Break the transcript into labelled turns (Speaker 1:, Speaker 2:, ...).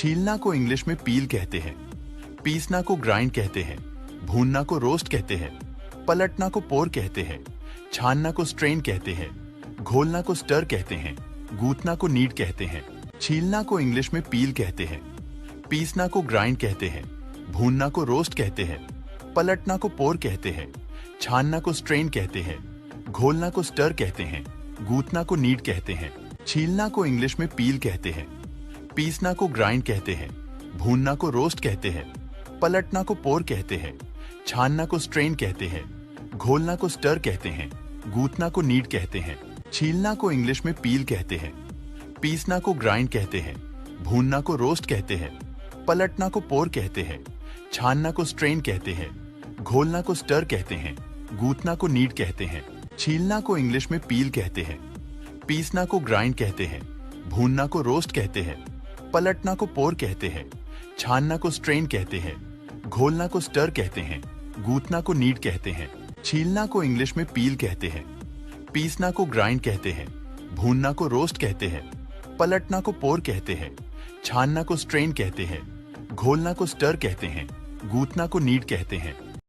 Speaker 1: छीलना को इंग्लिश में पील कहते हैं, पीसना को ग्राइंड कहते हैं, भूनना को रोस्ट कहते हैं, पलटना को पोर कहते हैं, छानना को स्ट्रेन कहते हैं, घोलना को स्टर कहते हैं, गूंथना को नीड कहते हैं। छीलना को इंग्लिश में पील कहते हैं, पीसना को ग्राइंड कहते हैं, भूनना को रोस्ट कहते हैं, पलटना को पोर कहते हैं, छानना को स्ट्रेन कहते हैं, घोलना को स्टर कहते हैं, गूंथना को नीड कहते हैं। छीलना को इंग्लिश में पील कहते हैं, पीसना को ग्राइंड कहते हैं, भूनना को रोस्ट कहते हैं, पलटना को पोर कहते हैं, छानना को स्ट्रेन कहते हैं, घोलना को स्टर कहते हैं, गूंथना को नीड कहते हैं। छीलना को इंग्लिश में पील कहते हैं, पीसना को ग्राइंड कहते हैं, भूनना को रोस्ट कहते हैं, पलटना को पोर कहते हैं, छानना को स्ट्रेन कहते हैं, घोलना को स्टर कहते हैं, गूंथना को नीड कहते हैं। छीलना को इंग्लिश में पील कहते हैं, पीसना को ग्राइंड कहते हैं, भूनना को रोस्ट कहते हैं, पलटना को पोर कहते हैं, छानना को स्ट्रेन कहते हैं, घोलना को स्टर कहते हैं, गूंथना को नीड कहते हैं। छीलना को इंग्लिश में पील कहते हैं, पीसना को ग्राइंड कहते हैं, भूनना को रोस्ट कहते हैं, पलटना को पोर कहते हैं, छानना को स्ट्रेन कहते हैं, घोलना को स्टर कहते हैं, गूंथना को नीड कहते हैं।